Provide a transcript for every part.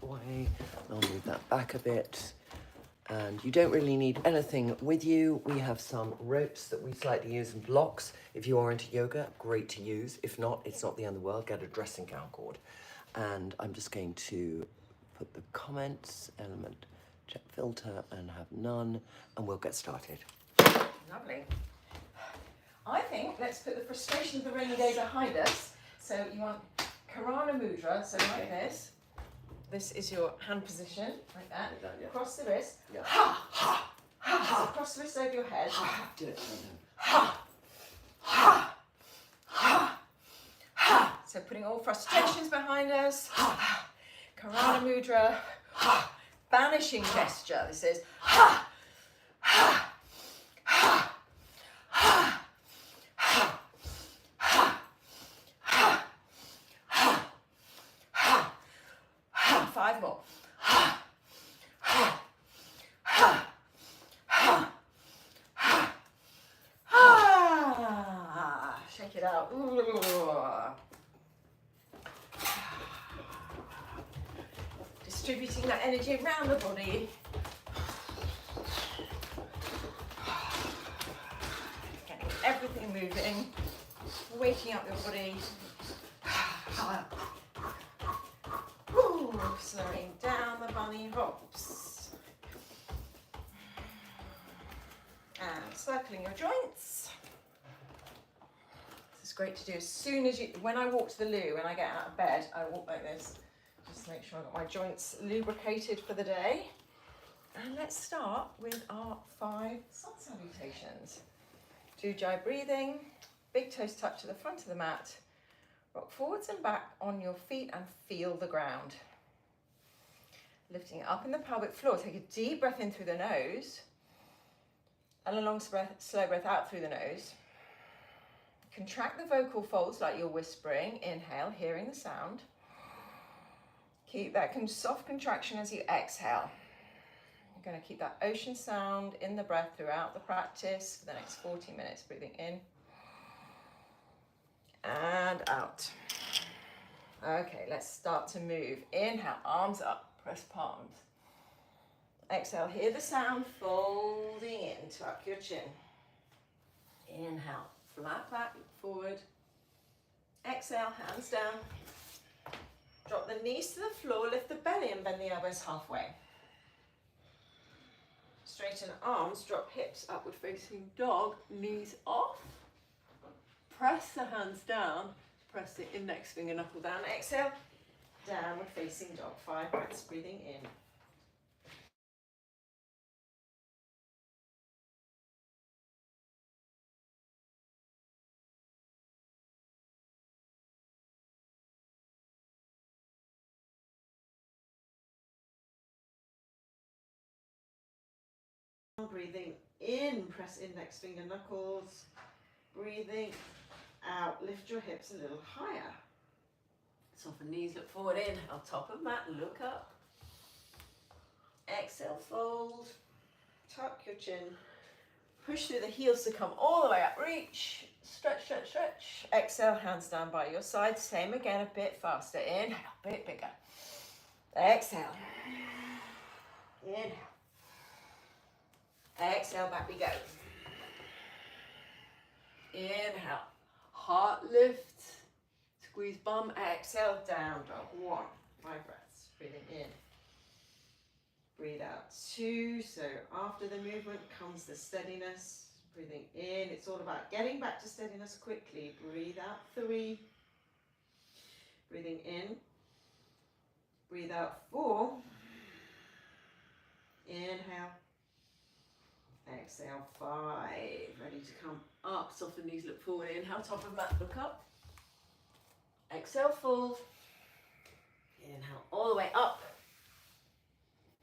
that way. I'll move that back a bit. And you don't really need anything with you. We have some ropes that we slightly use and blocks. If you are into yoga, great to use. If not, it's not the end of the world. Get a dressing gown cord. And I'm just going to put the comments, element, check filter, and have none. And we'll get started. Lovely. I think let's put the frustration of the rainy day behind us. So you want Karana Mudra, so like this. This is your hand position, like that. Like that, yeah. Across the wrist. Yeah. Ha, ha, ha, ha. So across the wrist over your head. Ha, do it. Ha, ha, ha, ha. So putting all frustrations behind us. Ha. Karana Mudra. Ha. Banishing gesture. This is ha, ha, ha, ha, ha, ha, ha, ha, ha, ha. 5 more. Ha, ha, ha, ha, ha, ha. Shake it out. Ooh. Distributing that energy around the body. Getting everything moving, waking up your body. Ooh, slowing down the bunny hops. And circling your joints. This is great to do as soon as you, when I walk to the loo, when I get out of bed, I walk like this. Just make sure I've got my joints lubricated for the day. And let's start with our 5 sun salutations. Do ujjayi breathing, big toes touch to the front of the mat, rock forwards and back on your feet and feel the ground. Lifting up in the pelvic floor, take a deep breath in through the nose and a long slow breath out through the nose. Contract the vocal folds like you're whispering. Inhale, hearing the sound. Keep that soft contraction as you exhale. You're going to keep that ocean sound in the breath throughout the practice for the next 40 minutes. Breathing in and out. Okay, let's start to move. Inhale, arms up, press palms. Exhale, hear the sound, folding in, tuck your chin. Inhale, flat back, look forward. Exhale, hands down. Drop the knees to the floor, lift the belly and bend the elbows halfway. Straighten arms, drop hips, upward facing dog, knees off. Press the hands down, press the index finger knuckle down. Exhale, downward facing dog. 5 breaths, breathing in. Breathing in, press index finger knuckles. Breathing out, lift your hips a little higher. Soften knees, look forward, inhale, top of mat, look up. Exhale, fold, tuck your chin. Push through the heels to come all the way up, reach, stretch, stretch, stretch. Exhale, hands down by your side, same again, a bit faster. Inhale, a bit bigger. Exhale. Inhale. Exhale, back we go. Inhale, heart lift, squeeze bum, exhale, down dog. 1, 5 breaths, breathing in. Breathe out 2, so after the movement comes the steadiness. Breathing in, it's all about getting back to steadiness quickly. Breathe out 3. Breathing in. Breathe out 4. Inhale. Exhale, 5. Ready to come up. Soften knees, look forward. Inhale, top of mat, look up. Exhale, fold. Inhale, all the way up.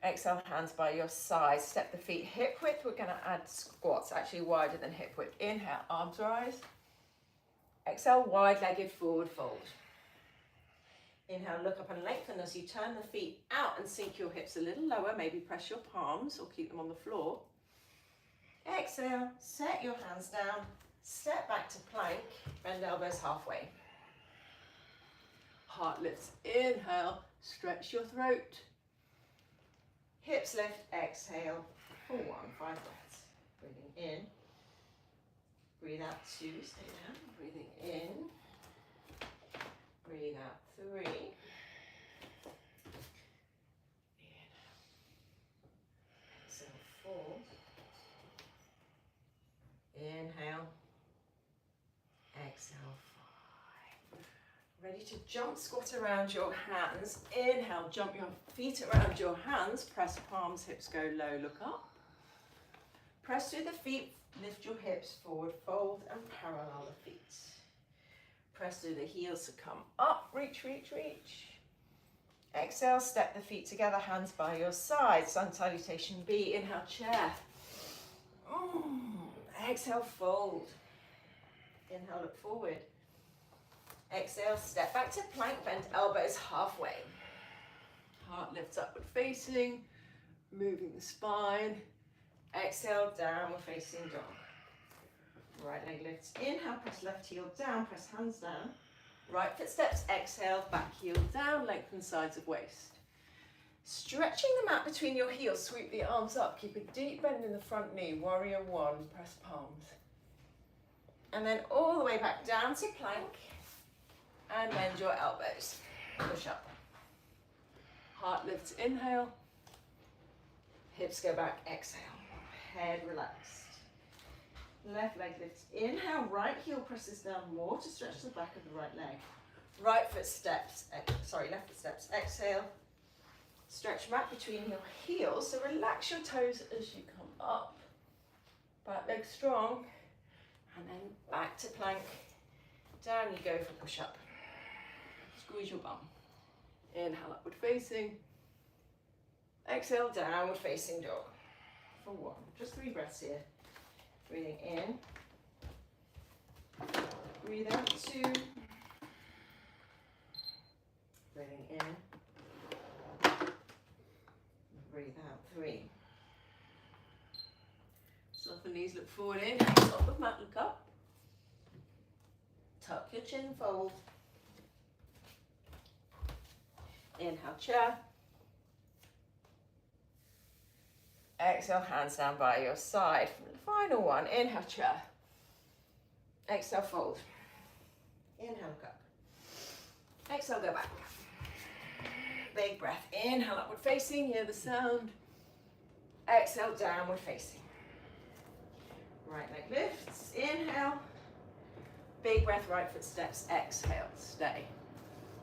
Exhale, hands by your side. Step the feet hip width. We're going to add squats, actually wider than hip width. Inhale, arms rise. Exhale, wide-legged forward fold. Inhale, look up and lengthen as you turn the feet out and sink your hips a little lower. Maybe press your palms or keep them on the floor. Exhale, set your hands down, step back to plank, bend elbows halfway. Heart lifts, inhale, Stretch your throat. Hips lift, exhale for 1, 5 breaths. Breathing in. Breathe out 2, stay down. Breathing in. Breathe out 3. Inhale. Exhale 4. Inhale. Exhale 5. Ready to jump squat around your hands. Inhale, jump your feet around your hands. Press palms, hips go low, look up. Press through the feet, lift your hips forward, fold and parallel the feet. Press through the heels to come up, reach, reach, reach. Exhale, step the feet together, hands by your side. Sun salutation B, inhale, chair. Exhale, fold. Inhale, look forward. Exhale, step back to plank, bend elbows halfway. Heart lifts upward facing, moving the spine. Exhale, downward facing dog. Right leg lifts, inhale, press left heel down, press hands down. Right foot steps, exhale, back heel down, lengthen sides of waist. Stretching the mat between your heels, sweep the arms up, keep a deep bend in the front knee, warrior 1, press palms. And then all the way back down to plank, and bend your elbows, push up. Heart lifts, inhale, hips go back, exhale, head relaxed. Left leg lifts, inhale, right heel presses down more to stretch the back of the right leg. Right foot steps, left foot steps, exhale. Stretch mat between your heels, so relax your toes as you come up. Back leg strong, and then back to plank. Down you go for push up. Squeeze your bum. Inhale, upward facing. Exhale, downward facing dog. For 1, just 3 breaths here. Breathing in. Breathe out 2. Breathing in. Breathe out 3. Soft the knees, look forward in. Top of mat, look up. Tuck your chin, fold. Inhale, chair. Exhale, hands down by your side. Final one, inhale, chair. Exhale, fold. Inhale, look up. Exhale, go back. Big breath, inhale, upward facing, hear the sound. Exhale, downward facing. Right leg lifts, inhale. Big breath, right foot steps, exhale, stay.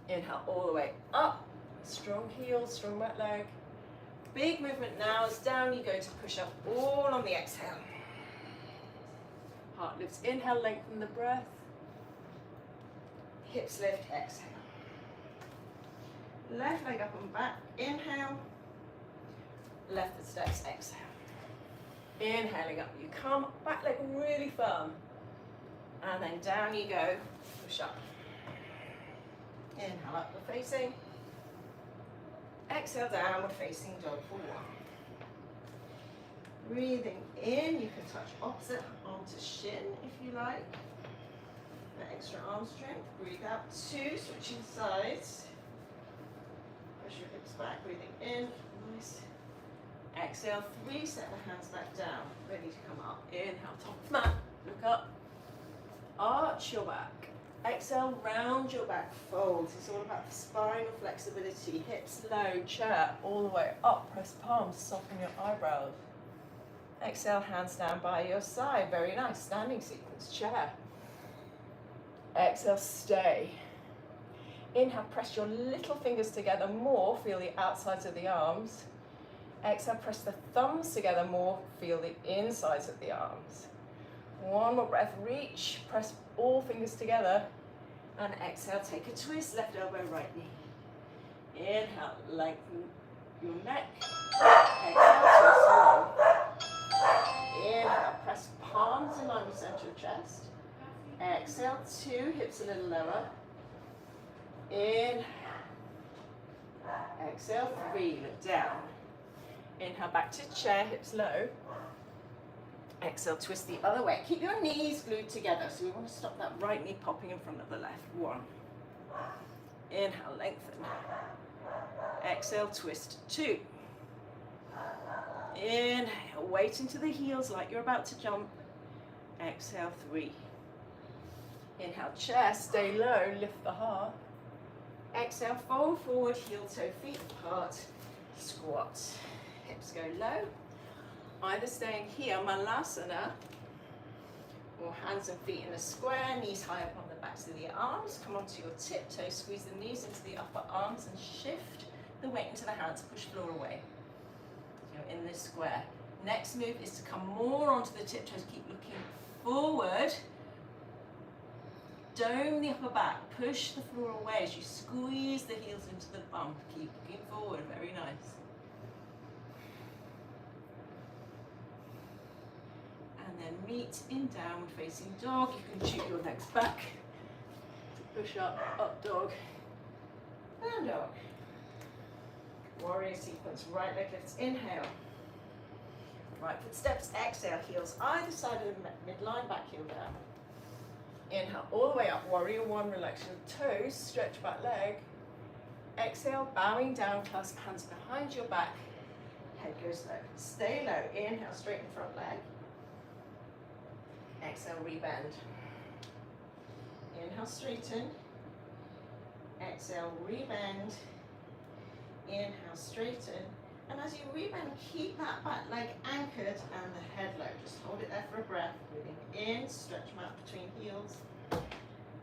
Inhale all the way up. Strong heel, strong right leg. Big movement now as down you go to push up all on the exhale. Heart lifts, inhale, lengthen the breath. Hips lift, exhale. Left leg up and back, inhale. Left foot steps, exhale. Inhaling up, you come, back leg really firm. And then down you go, push up. Inhale, upward facing. Exhale, downward facing dog for 1. Breathing in, you can touch opposite arm to shin if you like. For extra arm strength. Breathe out 2, switching sides. Push your hips back, breathing in, nice. Exhale 3, set the hands back down, ready to come up. Inhale, top of mat, look up. Arch your back. Exhale, round your back, fold. It's all about spinal flexibility. Hips low, chair, all the way up. Press palms, soften your eyebrows. Exhale, hands down by your side. Very nice. Standing sequence, chair. Exhale, stay. Inhale, press your little fingers together more. Feel the outsides of the arms. Exhale, press the thumbs together more. Feel the insides of the arms. 1 more breath, reach, press all fingers together, and exhale, take a twist, left elbow, right knee. Inhale, lengthen your neck. Exhale, twist long. Inhale, press palms in line with center of chest. Exhale, 2, hips a little lower. Inhale. Exhale, 3, look down. Inhale, back to chair, hips low. Exhale, twist the other way. Keep your knees glued together. So we want to stop that right knee popping in front of the left. 1. Inhale, lengthen. Exhale, twist 2. Inhale, weight into the heels like you're about to jump. Exhale, 3. Inhale, chest, stay low, lift the heart. Exhale, fold forward, heel toe feet apart, squat. Hips go low. Either staying here, Malasana, or hands and feet in a square, knees high up on the backs of the arms. Come onto your tiptoes, squeeze the knees into the upper arms and shift the weight into the hands, push floor away. You're in this square. Next move is to come more onto the tiptoes, keep looking forward. Dome the upper back, push the floor away as you squeeze the heels into the bum. Keep looking forward, very nice. And then meet in downward facing dog. You can shoot your legs back to push up, up dog, down dog. Warrior sequence, right leg lifts, inhale. Right foot steps, exhale, heels either side of the midline, back heel down. Inhale, all the way up, warrior 1, relax your toes, stretch back leg. Exhale, bowing down, clasp hands behind your back, head goes low. Stay low, inhale, straighten front leg. Exhale, rebend. Inhale, straighten. Exhale, rebend. Inhale, straighten. And as you rebend, keep that back leg anchored and the head low. Just hold it there for a breath. Breathing in, stretch them out between heels.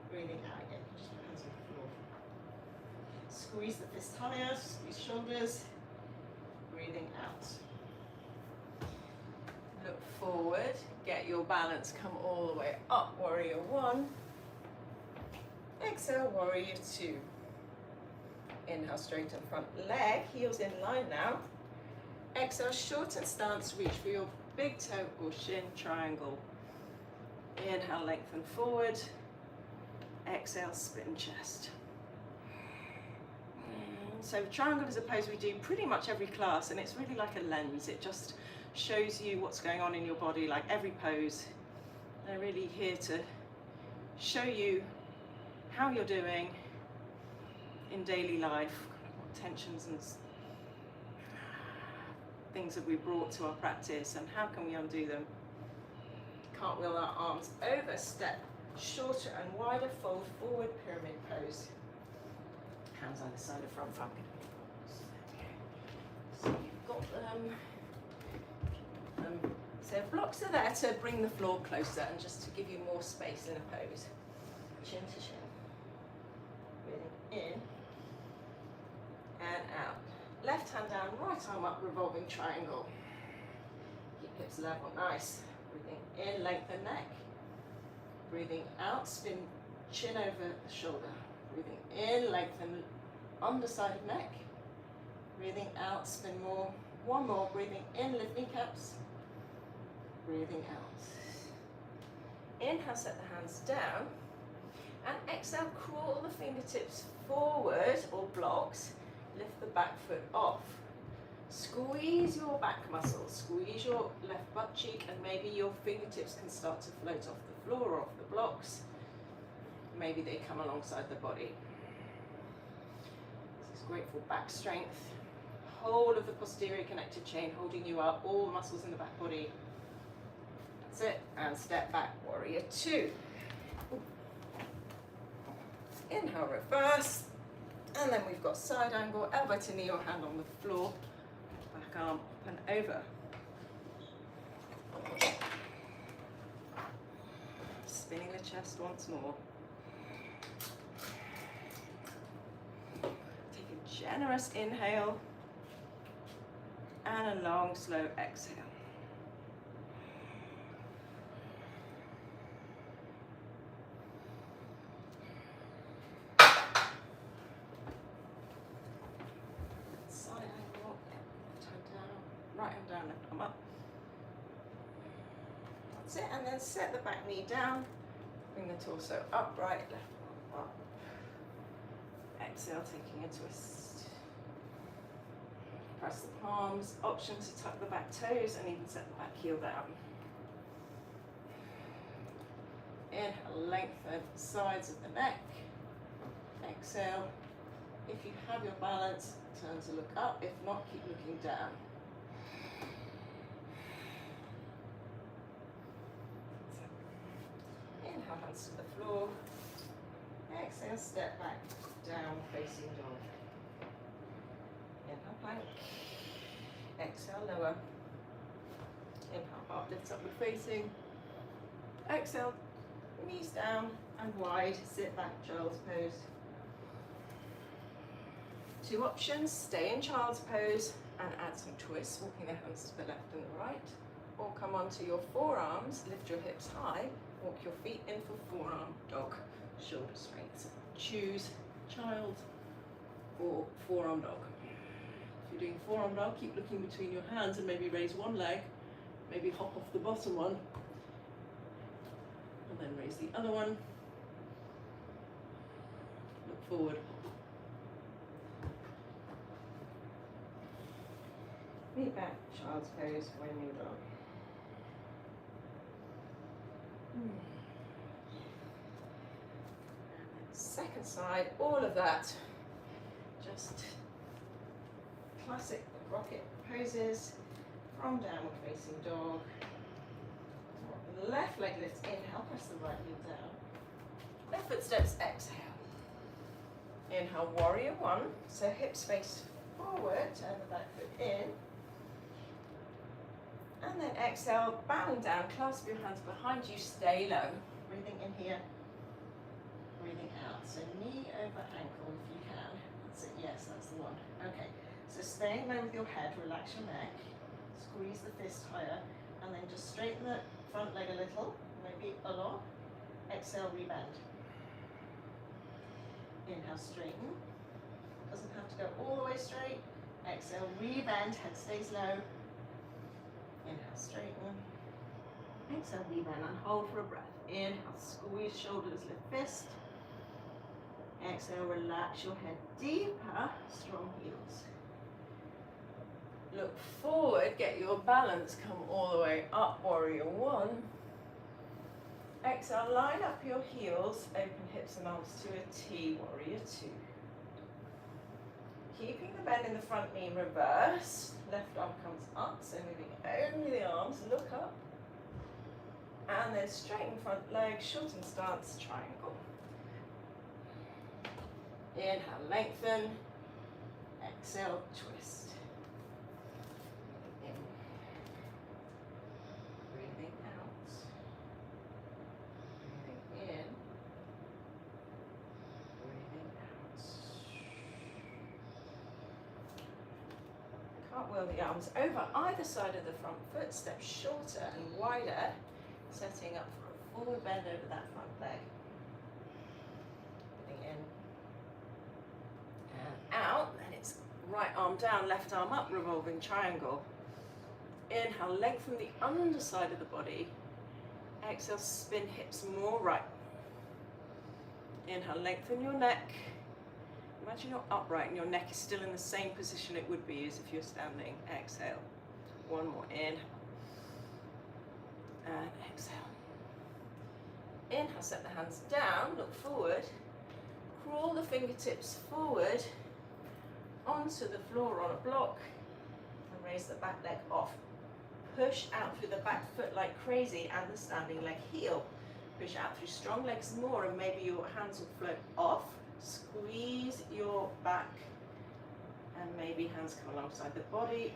Breathing out again. Just put hands on the floor. Squeeze the fist higher, squeeze shoulders. Breathing out. Look forward, get your balance, come all the way up, warrior 1. Exhale, warrior 2. Inhale, straighten front leg, heels in line now. Exhale, shorten stance, reach for your big toe or shin triangle. Inhale, lengthen forward. Exhale, spin chest. So triangle is a pose we do pretty much every class, and it's really like a lens. It just shows you what's going on in your body, like every pose. They're really here to show you how you're doing in daily life, what tensions and things have we brought to our practice and how can we undo them. Cartwheel our arms over, step shorter and wider, fold forward, pyramid pose. Hands either side of front. So you've got so blocks are there to bring the floor closer and just to give you more space in a pose. Chin to chin. Breathing in and out. Left hand down, right arm up, revolving triangle. Keep hips level, nice. Breathing in, lengthen neck. Breathing out, spin chin over the shoulder. Breathing in, lengthen underside of neck. Breathing out, spin more. One more, breathing in, lift kneecaps. Breathing out. Inhale, set the hands down. And exhale, crawl the fingertips forward or blocks. Lift the back foot off. Squeeze your back muscles. Squeeze your left butt cheek and maybe your fingertips can start to float off the floor or off the blocks. Maybe they come alongside the body. This is great for back strength. Whole of the posterior connected chain holding you up, all the muscles in the back body. That's it, and step back, warrior 2. Inhale, reverse, and then we've got side angle, elbow to knee or hand on the floor, back arm up and over. Spinning the chest once more. Take a generous inhale and a long, slow exhale. Side angle, left hand down, right hand down, left arm up. That's it, and then set the back knee down, bring the torso upright, left arm up. Exhale, taking a twist. Press the palms, option to tuck the back toes and even set the back heel down. Inhale, lengthen sides of the neck. Exhale, If you have your balance, turn to look up. If not, keep looking down. Inhale, hands to the floor. Exhale, step back, down facing dog. Inhale, plank. Exhale, lower. Inhale, heart lifts upward facing. Exhale, knees down and wide, sit back, child's pose. Two options, stay in child's pose and add some twists, walking the hands to the left and the right, or come onto your forearms, lift your hips high, walk your feet in for forearm dog, shoulder straight. Choose child or forearm dog. If you're doing forearm dog, keep looking between your hands and maybe raise one leg, maybe hop off the bottom one, and then raise the other one. Look forward. Feet back, child's pose when you're dog. Second side, all of that, just classic rocket poses from downward facing dog. Left leg lifts, inhale, press the right heel down. Left foot steps, exhale. Inhale, warrior one, so hips face forward, turn the back foot in. And then exhale, bowing down, clasp your hands behind you, stay low. Breathing in here, breathing out. So knee over ankle if you can. That's it, yes, that's the one. Okay, so staying low with your head, relax your neck, squeeze the fist higher, and then just straighten the front leg a little, maybe a lot. Exhale, rebend. Inhale, straighten. Doesn't have to go all the way straight. Exhale, rebend, head stays low. Inhale, straighten. Exhale, rebend and hold for a breath. Inhale, squeeze shoulders, lift fist. Exhale, relax your head deeper, strong heels. Look forward, get your balance, come all the way up, warrior one. Exhale, line up your heels, open hips and arms to a T, warrior two. Keeping the bend in the front knee, reverse. Left arm comes up, so moving only the arms, look up. And then straighten front leg, shorten stance, triangle. Inhale, lengthen. Exhale, twist. In. Breathing out. Breathing in. Breathing out. Cartwheel the arms over either side of the front foot, step shorter and wider, setting up for a forward bend over that front leg. Breathing in and out, then it's right arm down, left arm up, revolving triangle. Inhale, lengthen the underside of the body. Exhale, spin hips more right. Inhale, lengthen your neck. Imagine you're upright and your neck is still in the same position it would be as if you're standing. Exhale. One more. Inhale. And exhale. Inhale, set the hands down, look forward. Crawl the fingertips forward onto the floor on a block and raise the back leg off. Push out through the back foot like crazy and the standing leg heel. Push out through strong legs more and maybe your hands will float off. Squeeze your back and maybe hands come alongside the body.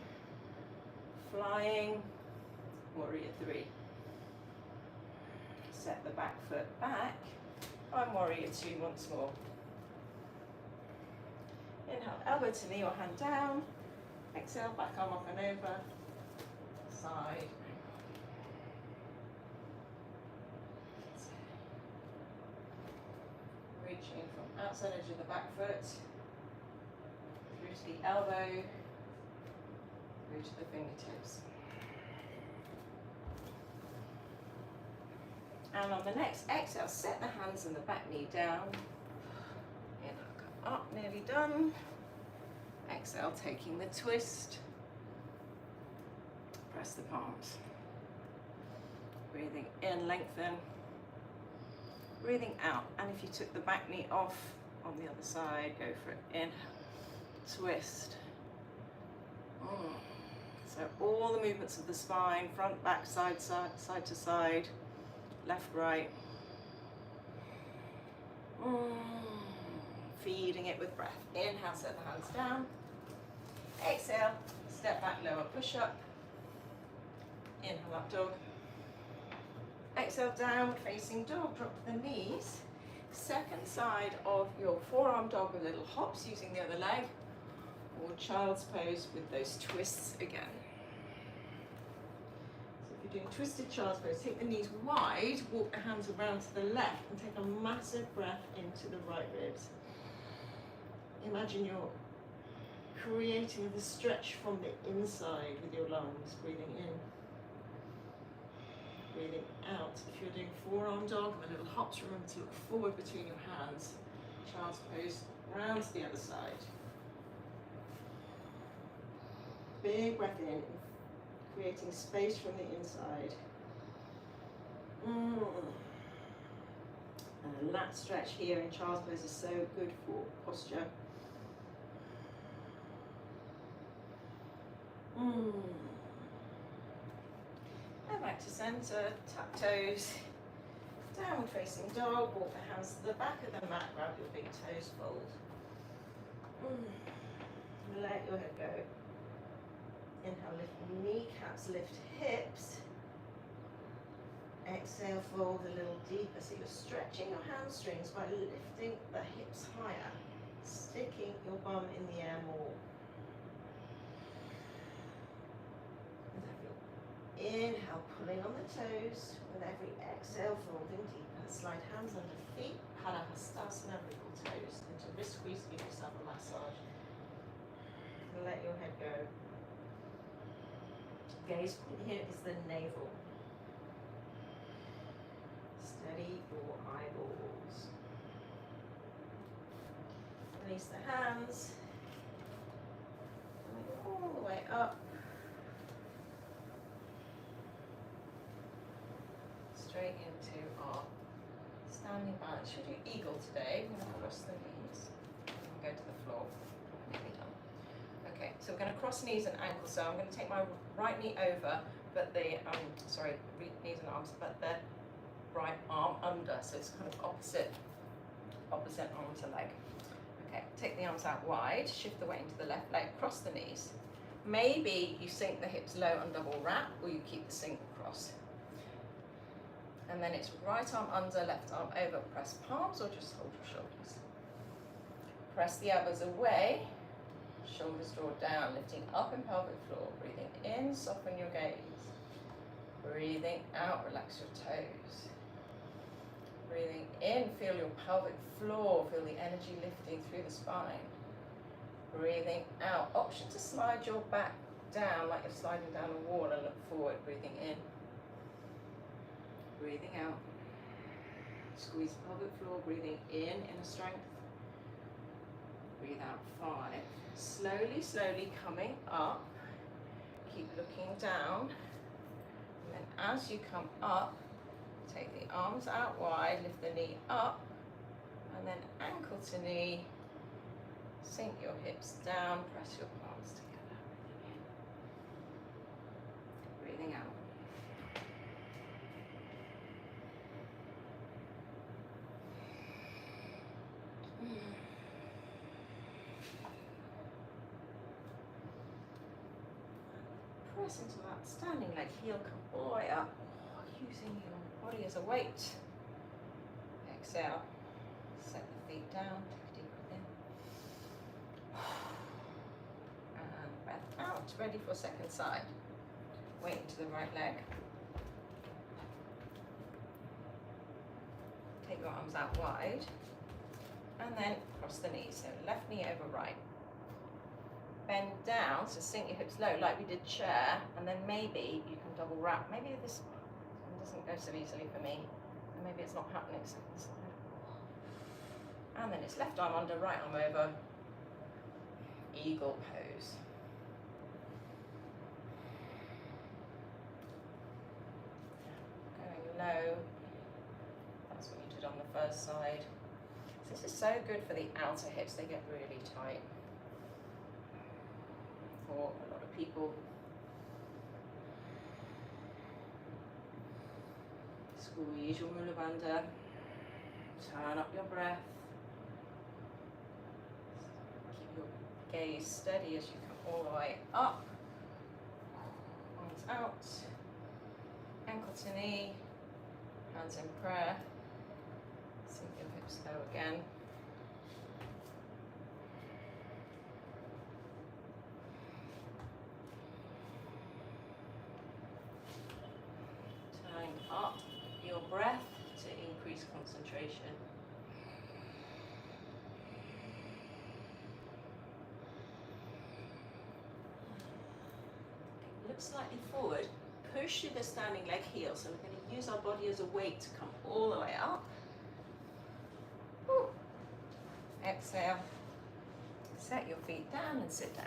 Flying, warrior three. Set the back foot back. I'm warrior two once more. Inhale, elbow to knee or hand down. Exhale, back arm up and over. Side. Reaching from outside edge of the back foot through to the elbow, through to the fingertips. And on the next exhale, set the hands and the back knee down. Inhale, come up, nearly done. Exhale, taking the twist. Press the palms. Breathing in, lengthen. Breathing out, and if you took the back knee off on the other side. Go for it. Inhale, twist. So all the movements of the spine, front, back, side, side to side, left, right. Feeding it with breath. Inhale, set the hands down. Exhale, step back, lower, push up. Inhale, up dog. Exhale, downward facing dog. Drop the knees. Second side of your forearm dog with little hops using the other leg. Or child's pose with those twists again. So if you're doing twisted child's pose, take the knees wide, walk the hands around to the left and take a massive breath into the right ribs. Imagine you're creating the stretch from the inside with your lungs, breathing in, breathing out. If you're doing forearm dog and the little hops, remember to look forward between your hands. Child's pose, round to the other side. Big breath in, creating space from the inside. And a lat stretch here in child's pose is so good for posture. And back to center, tap toes, downward facing dog, walk the hands to the back of the mat, grab your big toes, fold. Let your head go. Inhale, lift kneecaps, lift hips. Exhale, fold a little deeper. So you're stretching your hamstrings by lifting the hips higher, sticking your bum in the air more. Inhale, pulling on the toes. With every exhale, folding deeper. Slide hands under feet. Padahastasana, wriggle toes. Into wrist squeeze, give yourself a massage. Let your head go. Gaze point here is the navel. Steady your eyeballs. Release the hands. And all the way up. Straight into our standing balance. Should do eagle today. We're going to cross the knees and go to the floor. Nearly done. Okay, so we're going to cross knees and ankles. So I'm going to take my right knee over, but the knees and arms, but the right arm under. So it's kind of opposite arm to leg. Okay, take the arms out wide, shift the weight into the left leg, cross the knees. Maybe you sink the hips low and double wrap, or you keep the sink across. And then it's right arm under, left arm over, press palms or just hold your shoulders. Press the elbows away, shoulders draw down, lifting up in pelvic floor, breathing in, soften your gaze. Breathing out, relax your toes. Breathing in, feel your pelvic floor, feel the energy lifting through the spine. Breathing out, option to slide your back down like you're sliding down a wall and look forward, breathing in. Breathing out, squeeze pelvic floor, breathing in inner strength. Breathe out, 5. Slowly, slowly coming up. Keep looking down. And then as you come up, take the arms out wide, lift the knee up, and then ankle to knee. Sink your hips down, press your palms together. Breathing out. Press into that standing leg, heel come all the way up, using your body as a weight. Exhale, set the feet down, take a deep breath in. And breath out, ready for second side. Weight into the right leg. Take your arms out wide. And then cross the knees, so left knee over right. Bend down, so sink your hips low like we did chair, and then maybe you can double wrap. Maybe this one doesn't go so easily for me, and maybe it's not happening second side. And then it's left arm under, right arm over, eagle pose. Going low, that's what you did on the first side. This is so good for the outer hips, they get really tight for a lot of people. Squeeze your mula bandha, turn up your breath, keep your gaze steady as you come all the way up, arms out, ankle to knee, hands in prayer, sink your hips low again. Turning up your breath to increase concentration. Look slightly forward, push through the standing leg heel. So we're going to use our body as a weight to come all the way up. Woo. Exhale, set your feet down and sit down.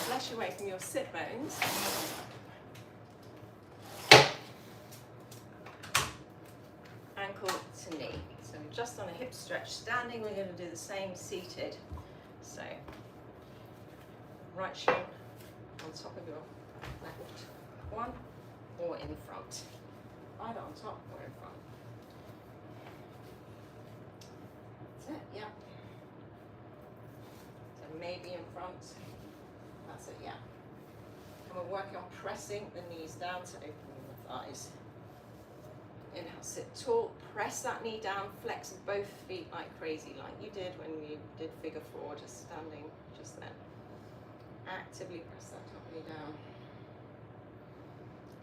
Flesh away from your sit bones. Ankle to knee. So we've just done a hip stretch standing. We're going to do the same seated. So right shin on top of your left one or in front. Either on top or in front. That's it, yeah. So maybe in front. That's it, yeah. And we're working on pressing the knees down to opening the thighs. Inhale, sit tall, press that knee down, flex both feet like crazy, like you did when you did figure four, just standing just then. Actively press that top knee down.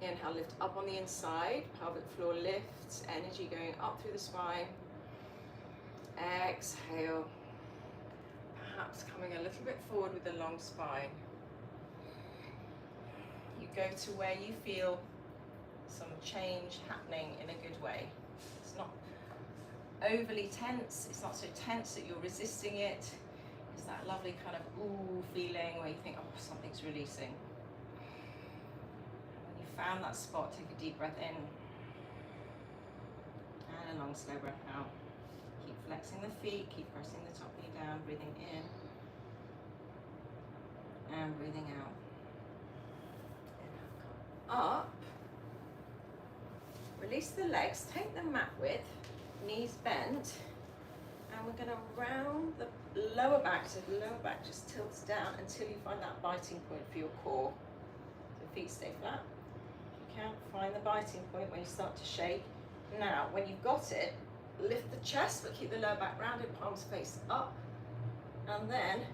Inhale, lift up on the inside, pelvic floor lifts, energy going up through the spine. Exhale, perhaps coming a little bit forward with the long spine. You go to where you feel some change happening in a good way. It's not overly tense, it's not so tense that you're resisting it. It's that lovely kind of ooh feeling where you think, oh, something's releasing. When you found that spot, take a deep breath in and a long slow breath out. Keep flexing the feet, keep pressing the top knee down, breathing in and breathing out. Up, release the legs, take the mat width, knees bent, and we're going to round the lower back, so the lower back just tilts down until you find that biting point for your core. So feet stay flat. If you can, find the biting point when you start to shake. Now, when you've got it, lift the chest, but keep the lower back rounded, palms face up, and then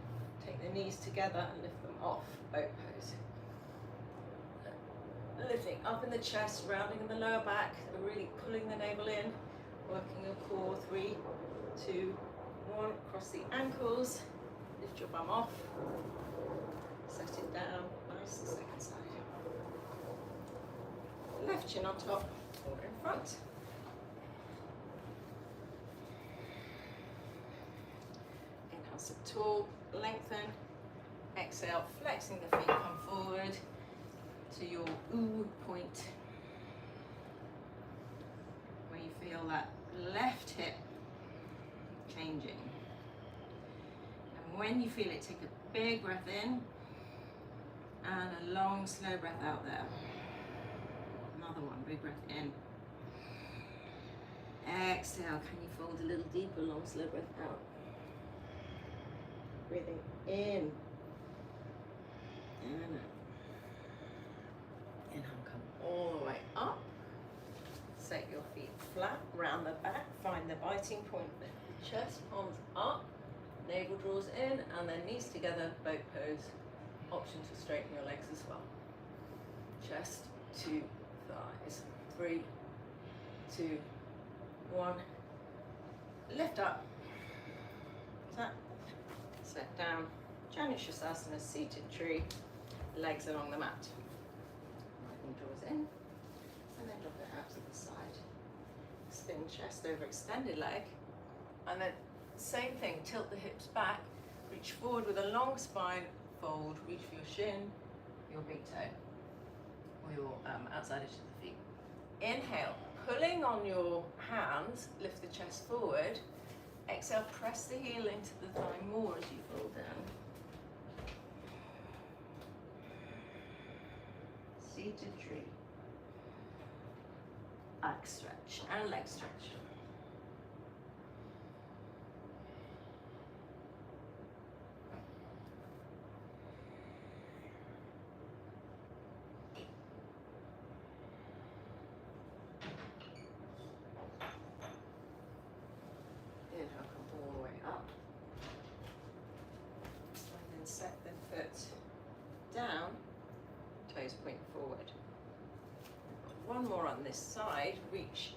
take the knees together and lift them off, boat pose. Lifting up in the chest, rounding in the lower back, really pulling the navel in, working your core. 3, 2, 1, cross the ankles, lift your bum off, set it down, nice, the second side. Left chin on top or in front. Inhale, sit tall, lengthen, exhale, flexing the feet, come forward to your ooh point, where you feel that left hip changing. And when you feel it, take a big breath in and a long, slow breath out there. Another one, big breath in. Exhale, can you fold a little deeper, long, slow breath out. Breathing in and out. Inhale, come all the way up. Set your feet flat, round the back, find the biting point, lift the chest, palms up, navel draws in, and then knees together, boat pose. Option to straighten your legs as well. Chest to thighs. 3, 2, 1. Lift up. Tap. Set down. Janushasana, seated tree. Legs along the mat. Draws in and then drop it out to the side. Spin chest over extended leg, and then same thing, tilt the hips back, reach forward with a long spine, fold, reach for your shin, your big toe. or your outside edge of the feet. Inhale, pulling on your hands, lift the chest forward. Exhale, press the heel into the thigh more as you fold down. Seated tree. Back stretch and leg stretch. Inhale, come all the way up. And then set the foot down, toes point forward. One more on this side, reach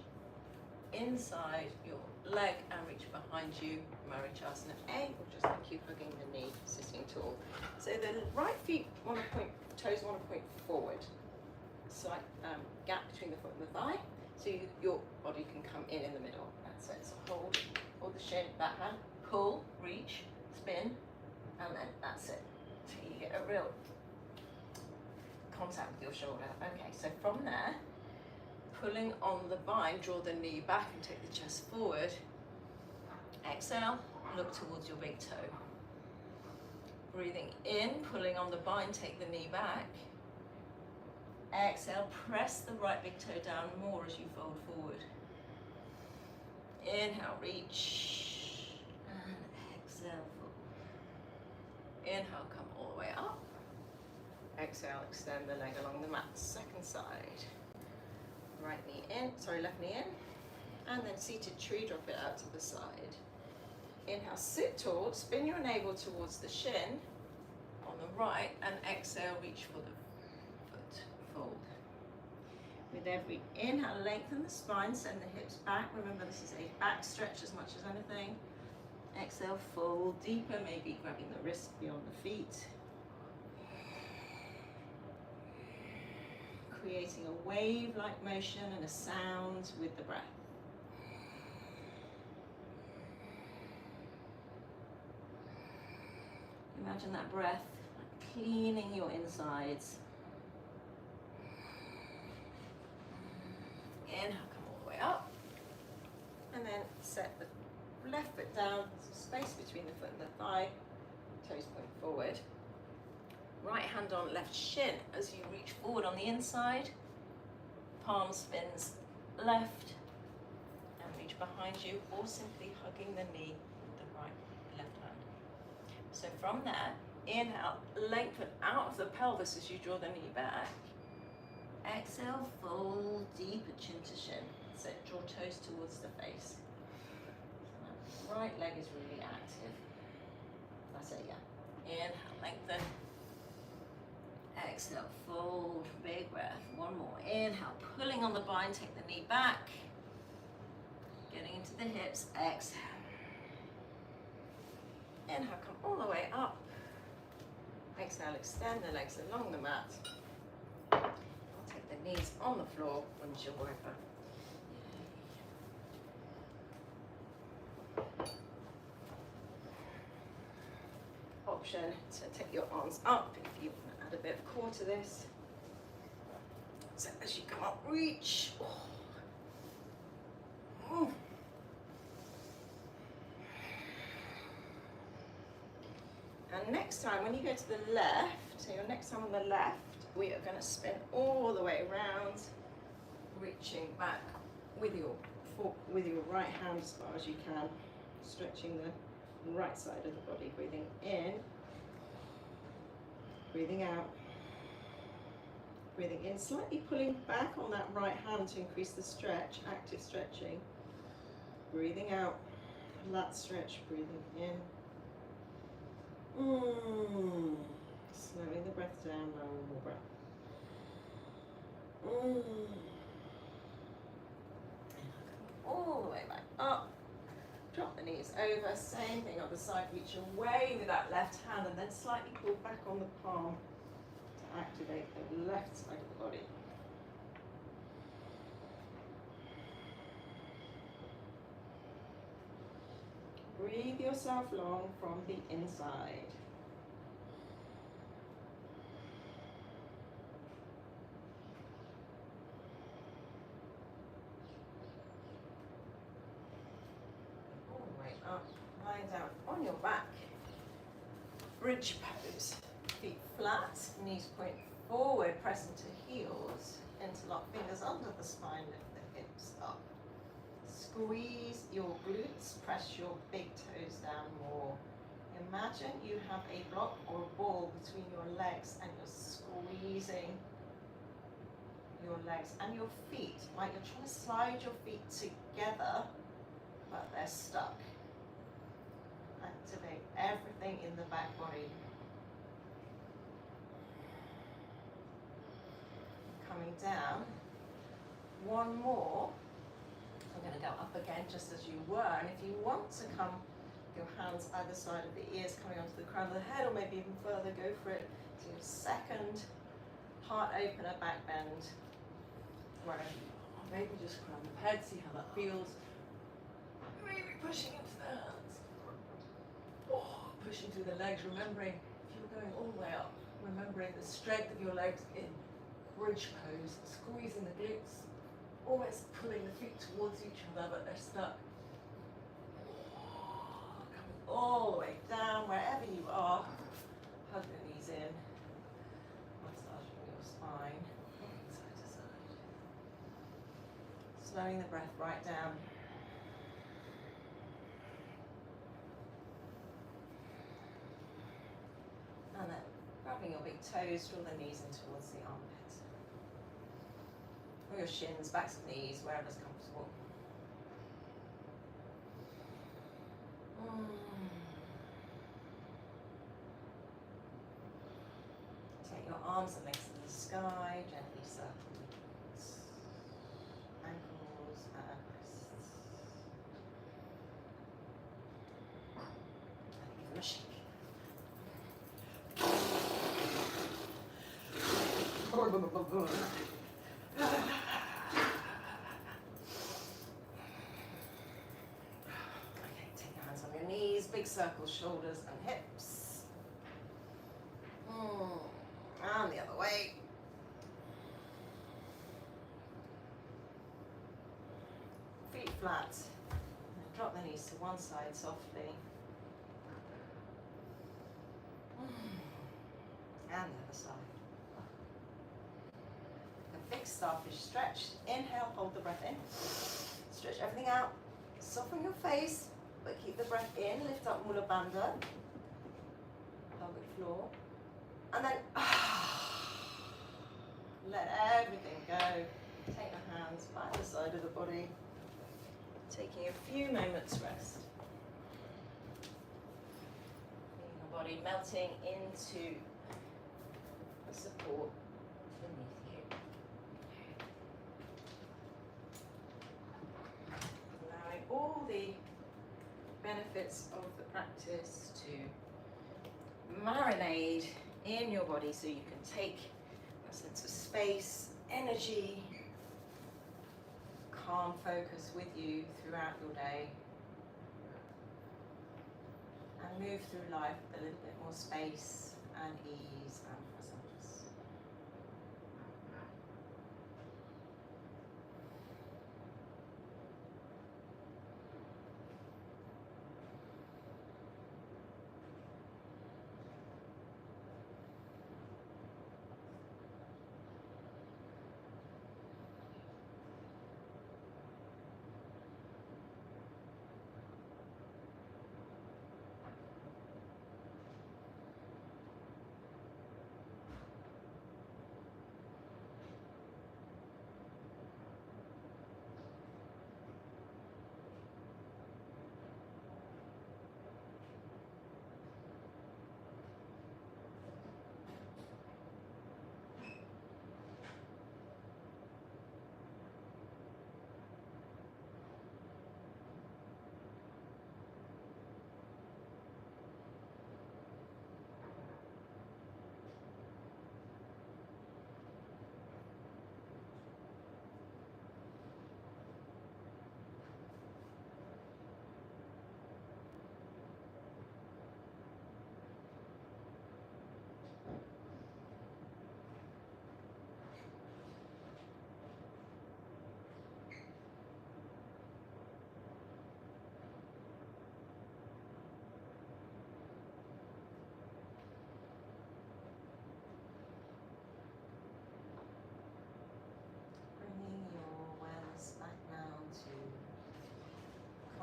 inside your leg and reach behind you, Marichasana A, or just like you hugging the knee, sitting tall. So the right feet want to point, toes want to point forward. Slight gap between the foot and the thigh, so your body can come in the middle. That's it. So hold the shin, that hand, pull, reach, spin, and then that's it. So you get a real contact with your shoulder. Okay, so from there, pulling on the bind, draw the knee back and take the chest forward. Exhale, look towards your big toe. Breathing in, pulling on the bind, take the knee back. Exhale, press the right big toe down more as you fold forward. Inhale, reach, and exhale, fold. Inhale, come all the way up. Exhale, extend the leg along the mat, second side. Right knee in, left knee in, and then seated tree, drop it out to the side. Inhale, sit tall, spin your navel towards the shin on the right, and exhale, reach for the foot, fold. With every inhale, lengthen the spine, send the hips back. Remember, this is a back stretch as much as anything. Exhale, fold deeper, maybe grabbing the wrist beyond the feet. Creating a wave-like motion and a sound with the breath. Imagine that breath like cleaning your insides. Inhale, come all the way up. And then set the left foot down, space between the foot and the thigh, toes point forward. Right hand on left shin as you reach forward on the inside. Palm spins left and reach behind you, or simply hugging the knee with the left hand. So from there, inhale, lengthen out of the pelvis as you draw the knee back. Exhale, fold deeper, chin to shin. So draw toes towards the face. So right leg is really active. That's it, yeah. Inhale, lengthen. Exhale, fold, big breath. One more. Inhale, pulling on the bind, take the knee back. Getting into the hips. Exhale. Inhale, come all the way up. Exhale, extend the legs along the mat. I'll take the knees on the floor, windshield wiper. Option to take your arms up if you want to add a bit of core to this. So as you come up, reach. Oh. And next time, when you go to the left, so your next time on the left, we are going to spin all the way around, reaching back with your right hand as far as you can, stretching the right side of the body, breathing in, breathing out, breathing in, slightly pulling back on that right hand to increase the stretch, active stretching, breathing out, lat stretch, breathing in, slowing the breath down, now one more breath. All the way back up. Drop the knees over, same thing other side, reach away with that left hand and then slightly pull back on the palm to activate the left side of the body. Breathe yourself long from the inside. now lying down on your back, bridge pose, feet flat, knees point forward, press into heels, interlock fingers under the spine, lift the hips up. Squeeze your glutes, press your big toes down more. Imagine you have a block or a ball between your legs and you're squeezing your legs and your feet, like you're trying to slide your feet together, but they're stuck. Activate everything in the back body. Coming down, one more. I'm going to go up again just as you were, and if you want to come, your hands either side of the ears coming onto the crown of the head, or maybe even further, go for it. So your second heart opener, back bend. Wherever you are. Maybe just crown the head, see how that feels. Maybe pushing into the hands. Oh, pushing through the legs, remembering if you're going all the way up, remembering the strength of your legs in bridge pose, squeezing the glutes, almost pulling the feet towards each other, but they're stuck. Coming all the way down, wherever you are. Hug the knees in. Massaging your spine, side to side. Slowing the breath right down. And then grabbing your big toes, draw the knees in towards the armpits. Or your shins, backs of knees, wherever's comfortable. Take your arms and legs to the sky, gently circle ankles and wrists. And give them a shake. Big circles, shoulders and hips. And the other way. Feet flat. And drop the knees to one side softly. And the other side. A big starfish stretch. Inhale, hold the breath in. Stretch everything out. Soften your face. But keep the breath in, lift up Mula Bandha, pelvic floor, and then let everything go. Take your hands by the side of the body, taking a few moments rest. Feeling the body melting into the support beneath you. Allowing all the benefits of the practice to marinate in your body so you can take a sense of space, energy, calm focus with you throughout your day and move through life with a little bit more space and ease and presence.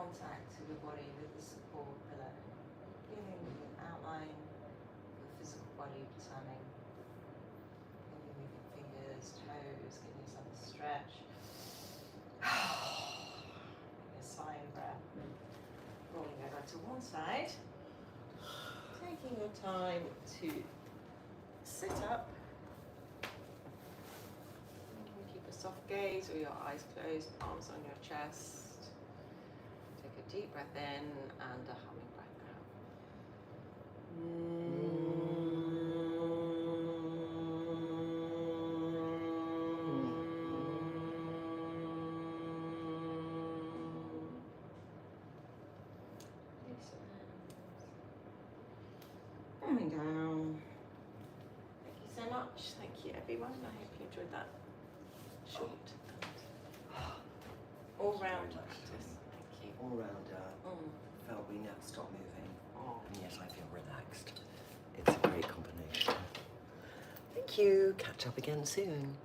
contact of your body with the support below. Feeling the outline of the physical body turning. Maybe moving fingers, toes, giving yourself a stretch. Maybe a sighing breath. Rolling over to one side. Taking your time to sit up. Keep a soft gaze or your eyes closed, palms on your chest. Take a deep breath in and a humming breath out. Coming down. Thank you so much. Thank you, everyone. I hope you enjoyed that short all-round practice. Thank you. All round, felt we never stop moving, and yet I feel relaxed. It's a great combination. Thank you. Catch up again soon.